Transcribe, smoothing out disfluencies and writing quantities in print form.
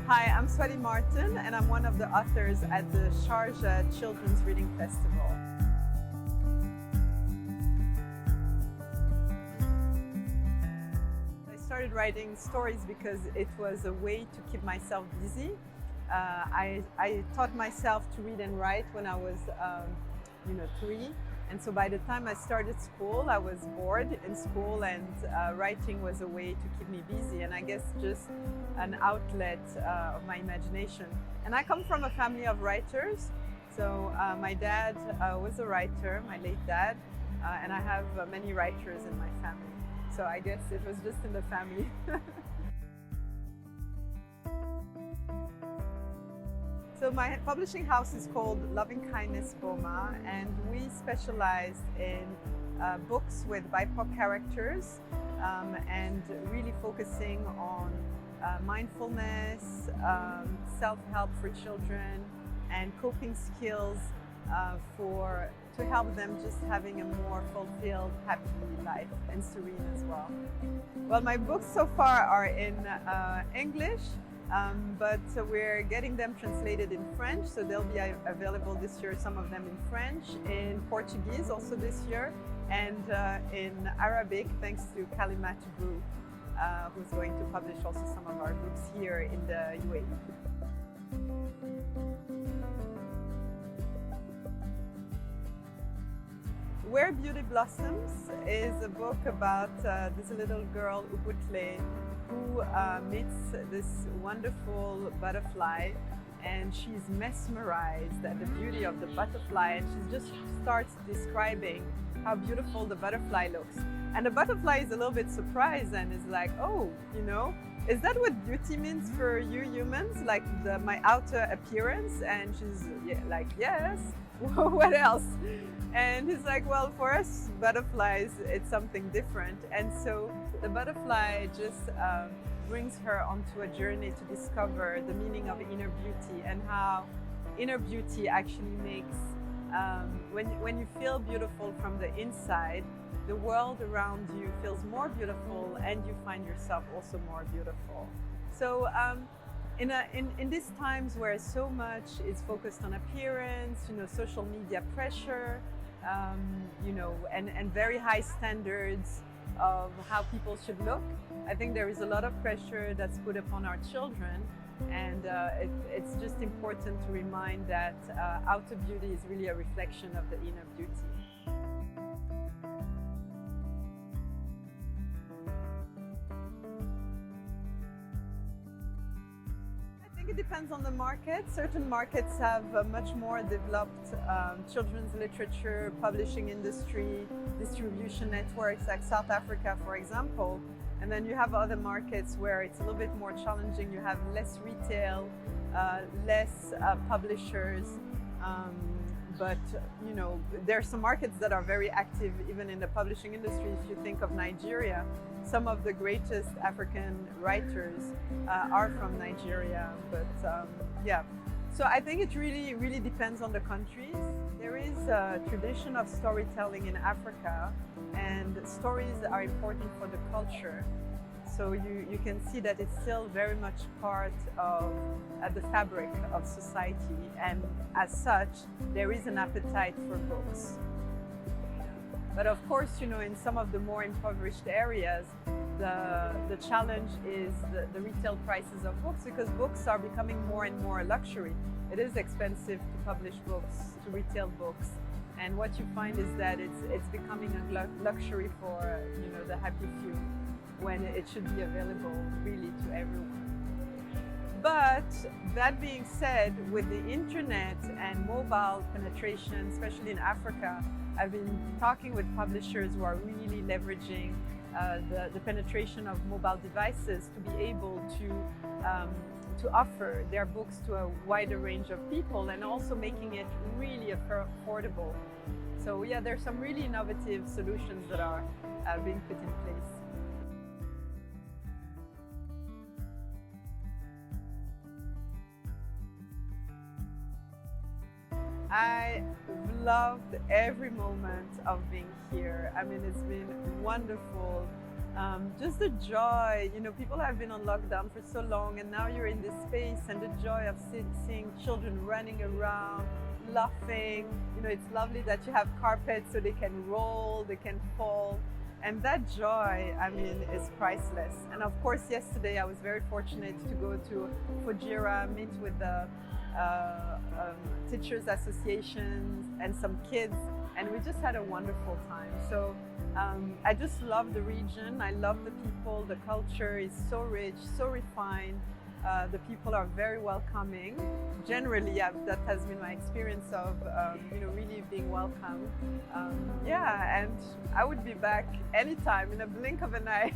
Hi, I'm Swaady Martin, and I'm one of the authors at the Sharjah Children's Reading Festival. I started writing stories because it was a way to keep myself busy. I taught myself to read and write when I was 3. And so by the time I started school, I was bored in school, and writing was a way to keep me busy, and I guess just an outlet of my imagination. And I come from a family of writers. So my dad was a writer, my late dad, and I have many writers in my family. So I guess it was just in the family. So my publishing house is called LovingKindness Boma, and we specialize in books with BIPOC characters and really focusing on mindfulness, self-help for children, and coping skills to help them just having a more fulfilled, happy life, and serene as well. Well, my books so far are in English. But we're getting them translated in French, so they'll be available this year, some of them in French, in Portuguese also this year, and in Arabic, thanks to Kalimat Group, who's going to publish also some of our books here in the UAE. Where Beauty Blossoms is a book about this little girl, Ubutle, who meets this wonderful butterfly, and she's mesmerized at the beauty of the butterfly, and she just starts describing how beautiful the butterfly looks. And the butterfly is a little bit surprised and is like, oh, is that what beauty means for you humans? Like my outer appearance? And she's like, yes, what else? And he's like, well, for us butterflies, it's something different. And so the butterfly just brings her onto a journey to discover the meaning of inner beauty, and how inner beauty actually makes, when you feel beautiful from the inside, the world around you feels more beautiful, and you find yourself also more beautiful. So in these times where so much is focused on appearance, social media pressure, and very high standards of how people should look, I think there is a lot of pressure that's put upon our children, and it's just important to remind that outer beauty is really a reflection of the inner beauty. It depends on the market. Certain markets have a much more developed children's literature, publishing industry, distribution networks, like South Africa, for example. And then you have other markets where it's a little bit more challenging. You have less retail, less publishers. But there are some markets that are very active even in the publishing industry. If you think of Nigeria, some of the greatest African writers are from Nigeria. But so I think it really depends on the countries. There is a tradition of storytelling in Africa, and stories are important for the culture. So you can see that it's still very much part of the fabric of society, and as such, there is an appetite for books. But of course, in some of the more impoverished areas, the challenge is the retail prices of books, because books are becoming more and more a luxury. It is expensive to publish books, to retail books. And what you find is that it's becoming a luxury for the happy few, when it should be available really to everyone. But that being said, with the internet and mobile penetration, especially in Africa, I've been talking with publishers who are really leveraging the penetration of mobile devices to be able to offer their books to a wider range of people, and also making it really affordable. So yeah, there's some really innovative solutions that are being put in place. I loved every moment of being here. I mean, it's been wonderful Just the joy, people have been on lockdown for so long, and now you're in this space, and the joy of seeing children running around, laughing. It's lovely that you have carpets so they can roll, they can fall. And that joy, is priceless. And of course, yesterday I was very fortunate to go to Fujira, meet with the teachers associations and some kids, and we just had a wonderful time. So I just love the region. I love the people. The culture is so rich, so refined. The people are very welcoming. Generally, that has been my experience of really being welcome. And I would be back anytime in a blink of an eye.